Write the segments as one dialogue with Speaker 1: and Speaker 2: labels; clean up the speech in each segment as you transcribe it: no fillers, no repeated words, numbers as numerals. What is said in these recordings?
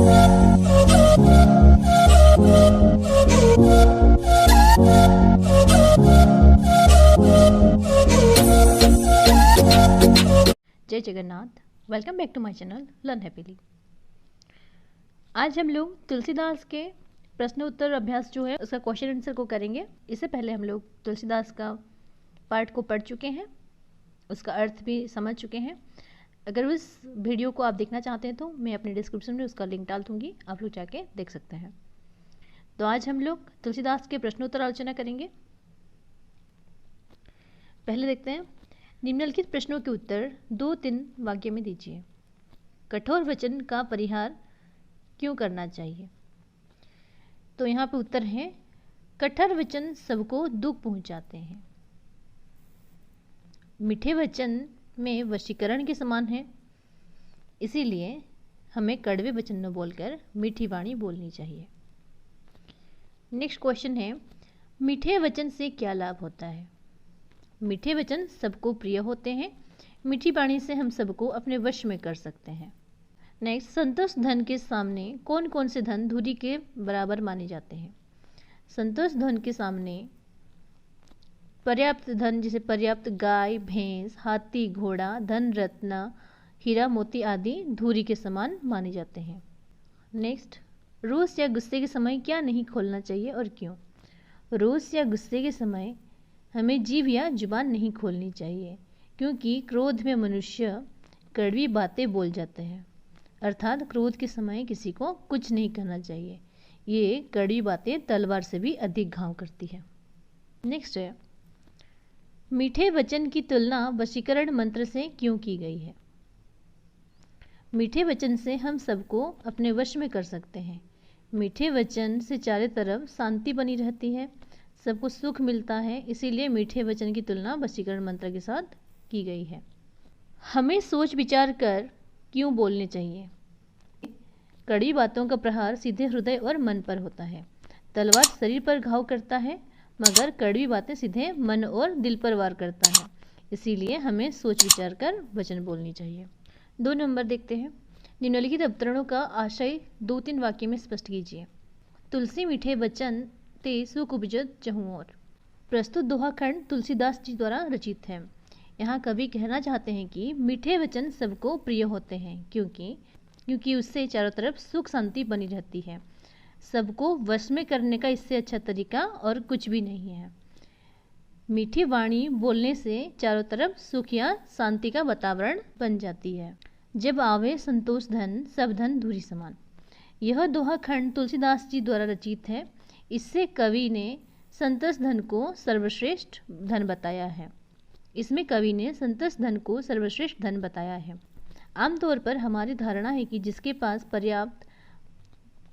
Speaker 1: जय Jagannath. Welcome back to my channel learn happily. आज हम लोग तुलसीदास के प्रश्न उत्तर अभ्यास जो है उसका क्वेश्चन आंसर को करेंगे। इससे पहले हम लोग तुलसीदास का पार्ट को पढ़ चुके हैं, उसका अर्थ भी समझ चुके हैं। अगर उस वीडियो को आप देखना चाहते हैं तो मैं अपने डिस्क्रिप्शन में उसका लिंक डाल दूँगी, आप लोग जाके देख सकते हैं। तो आज हम लोग तुलसीदास के प्रश्नोत्तर आलोचना करेंगे। पहले देखते हैं, निम्नलिखित प्रश्नों के उत्तर 2-3 वाक्य में दीजिए। कठोर वचन का परिहार क्यों करना चाहिए? तो यहाँ पे उत्तर है, कठोर वचन सबको दुख पहुंचाते हैं। मीठे वचन में वशीकरण के समान है, इसीलिए हमें कड़वे वचन न बोलकर मीठी वाणी बोलनी चाहिए। नेक्स्ट क्वेश्चन है, मीठे वचन से क्या लाभ होता है? मीठे वचन सबको प्रिय होते हैं। मीठी वाणी से हम सबको अपने वश में कर सकते हैं। नेक्स्ट, संतोष धन के सामने कौन कौन से धन धूरी के बराबर माने जाते हैं? संतोष धन के सामने पर्याप्त धन, जैसे पर्याप्त गाय, भैंस, हाथी, घोड़ा, धन रत्न, हीरा मोती आदि धूरी के समान माने जाते हैं। नेक्स्ट, रोष या गुस्से के समय क्या नहीं खोलना चाहिए और क्यों? रोष या गुस्से के समय हमें जीभ या जुबान नहीं खोलनी चाहिए, क्योंकि क्रोध में मनुष्य कड़वी बातें बोल जाते हैं। अर्थात क्रोध के समय किसी को कुछ नहीं कहना चाहिए। ये कड़वी बातें तलवार से भी अधिक घाव करती है। नेक्स्ट है, मीठे वचन की तुलना वशीकरण मंत्र से क्यों की गई है? मीठे वचन से हम सबको अपने वश में कर सकते हैं। मीठे वचन से चारों तरफ शांति बनी रहती है, सबको सुख मिलता है, इसीलिए मीठे वचन की तुलना वशीकरण मंत्र के साथ की गई है। हमें सोच विचार कर क्यों बोलने चाहिए? कड़ी बातों का प्रहार सीधे हृदय और मन पर होता है। तलवार शरीर पर घाव करता है, मगर कड़वी बातें सीधे मन और दिल पर वार करता है, इसीलिए हमें सोच विचार कर वचन बोलनी चाहिए। 2 नंबर देखते हैं, निम्नलिखित अवतरणों का आशय 2-3 वाक्य में स्पष्ट कीजिए। तुलसी मीठे वचन ते सुख उपजत चहुँ और। प्रस्तुत दोहा खंड तुलसीदास जी द्वारा रचित है। यहाँ कवि कहना चाहते हैं कि मीठे वचन सबको प्रिय होते हैं, क्योंकि उससे चारों तरफ सुख शांति बनी रहती है। सबको वश में करने का इससे अच्छा तरीका और कुछ भी नहीं है। मीठी वाणी बोलने से चारों तरफ सुख या शांति का वातावरण बन जाती है। जब आवे संतोष धन, सब धन धूरी समान। यह दोहा खंड तुलसीदास जी द्वारा रचित है। इससे कवि ने संतोष धन को सर्वश्रेष्ठ धन बताया है। इसमें कवि ने संतोष धन को सर्वश्रेष्ठ धन बताया है। आमतौर पर हमारी धारणा है कि जिसके पास पर्याप्त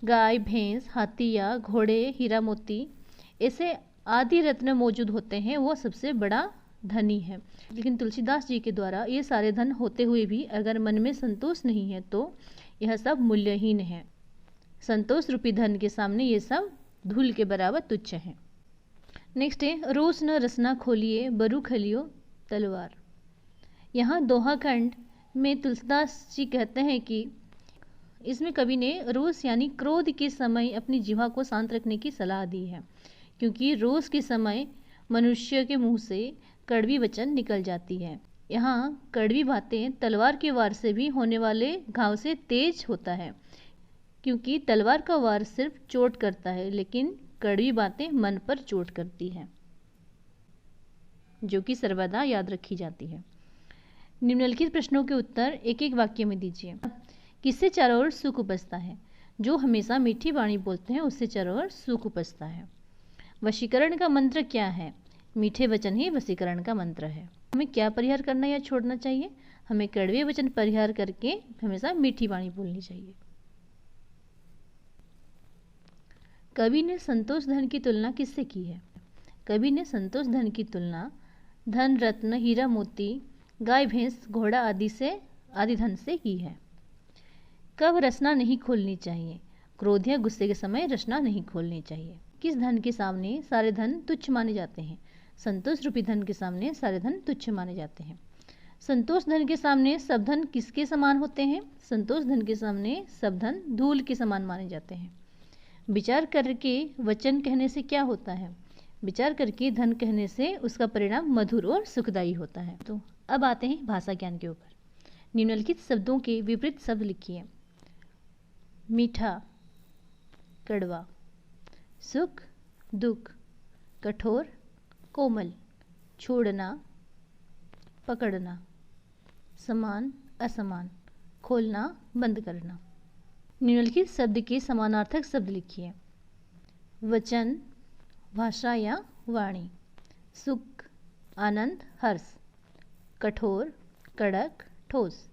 Speaker 1: गाय, भैंस, हाथी या घोड़े, हीरा मोती ऐसे आदि रत्न मौजूद होते हैं, वो सबसे बड़ा धनी है। लेकिन तुलसीदास जी के द्वारा ये सारे धन होते हुए भी अगर मन में संतोष नहीं है तो यह सब मूल्यहीन है। संतोष रूपी धन के सामने ये सब धूल के बराबर तुच्छ है। नेक्स्ट है, रोष न रसना खोलिए, बरु खलियो तलवार। यहाँ दोहा खंड में तुलसीदास जी कहते हैं कि इसमें कवि ने रोष यानी क्रोध के समय अपनी जिह्वा को शांत रखने की सलाह दी है, क्योंकि रोष के समय मनुष्य के मुंह से कड़वी वचन निकल जाती है। यहाँ कड़वी बातें तलवार के वार से भी होने वाले घाव से तेज होता है, क्योंकि तलवार का वार सिर्फ चोट करता है, लेकिन कड़वी बातें मन पर चोट करती है, जो कि सर्वदा याद रखी जाती है। निम्नलिखित प्रश्नों के उत्तर एक एक वाक्य में दीजिए। किससे चारों ओर सुख उपजता है? जो हमेशा मीठी वाणी बोलते हैं उससे चारों ओर सुख उपजता है। वशीकरण का मंत्र क्या है? मीठे वचन ही वशीकरण का मंत्र है। हमें क्या परिहार करना या छोड़ना चाहिए? हमें कड़वे वचन परिहार करके हमेशा मीठी वाणी बोलनी चाहिए। कवि ने संतोष धन की तुलना किससे की है? कवि ने संतोष धन की तुलना धन रत्न, हीरा मोती, गाय, भैंस, घोड़ा आदि धन से की है। कब रसना नहीं खोलनी चाहिए? क्रोध या गुस्से के समय रसना नहीं खोलनी चाहिए। किस धन के सामने सारे धन तुच्छ माने जाते हैं? संतोष रूपी धन के सामने सारे धन तुच्छ माने जाते हैं। संतोष धन के सामने सब धन किसके समान होते हैं? संतोष धन के सामने सब धन धूल के समान माने जाते हैं। विचार करके वचन कहने से क्या होता है? विचार करके धन कहने से उसका परिणाम मधुर और सुखदायी होता है। तो अब आते हैं भाषा ज्ञान के ऊपर। निम्नलिखित शब्दों के विपरीत शब्द लिखिए। मीठा, कड़वा, सुख, दुख, कठोर, कोमल, छोड़ना, पकड़ना, समान, असमान, खोलना, बंद करना। निम्नलिखित शब्द के समानार्थक शब्द लिखिए। वचन, भाषा या वाणी। सुख, आनंद, हर्ष। कठोर, कड़क, ठोस।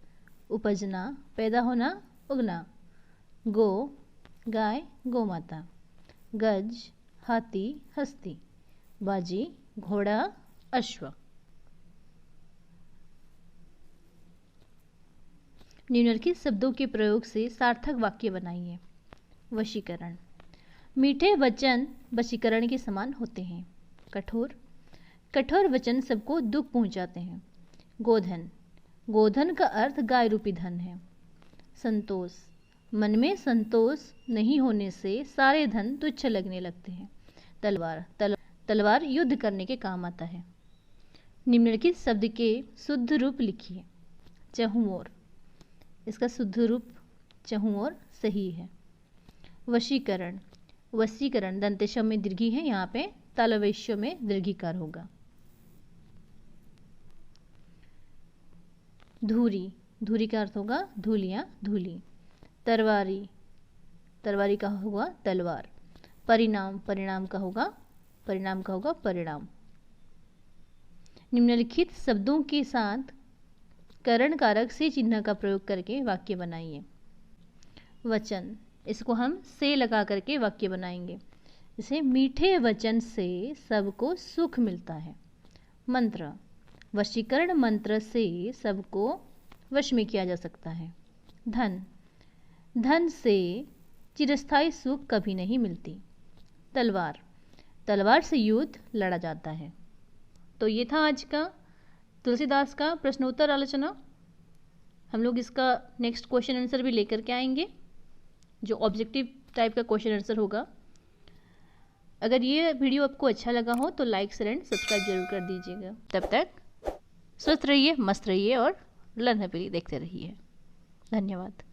Speaker 1: उपजना, पैदा होना, उगना। गो, गाय, गोमाता। गज, हाथी, हस्ती। बाजी, घोड़ा, अश्व। निम्नलिखित शब्दों के प्रयोग से सार्थक वाक्य बनाइए। वशीकरण। मीठे वचन वशीकरण के समान होते हैं। कठोर, कठोर वचन सबको दुख पहुंचाते हैं। गोधन, गोधन का अर्थ गाय रूपी धन है। संतोष, मन में संतोष नहीं होने से सारे धन तुच्छ लगने लगते हैं। तलवार, तलवार युद्ध करने के काम आता है। निम्नलिखित शब्द के शुद्ध रूप लिखिए। चहुओर, इसका शुद्ध रूप चहुओर सही है। वशीकरण, वशीकरण दंतेश में दीर्घी है, यहाँ पे तालवेश्य में दीर्घिकार होगा। धूरी, धूरी का अर्थ होगा धूल या धूली। तरवारी, तरवारी का होगा तलवार। परिणाम, परिणाम का होगा परिणाम। निम्नलिखित शब्दों के साथ करण कारक से चिन्ह का प्रयोग करके वाक्य बनाइए। वचन, इसको हम से लगा करके वाक्य बनाएंगे। जैसे मीठे वचन से सबको सुख मिलता है। मंत्र, वशीकरण मंत्र से सबको वश में किया जा सकता है। धन, धन से चिरस्थायी सुख कभी नहीं मिलती। तलवार, तलवार से युद्ध लड़ा जाता है। तो ये था आज का तुलसीदास का प्रश्नोत्तर आलोचना। हम लोग इसका नेक्स्ट क्वेश्चन आंसर भी लेकर के आएंगे, जो ऑब्जेक्टिव टाइप का क्वेश्चन आंसर होगा। अगर ये वीडियो आपको अच्छा लगा हो तो लाइक, शेयर एंड सब्सक्राइब जरूर कर दीजिएगा। तब तक स्वस्थ रहिए, मस्त रहिए और लर्न हैप्पीली देखते रहिए। धन्यवाद।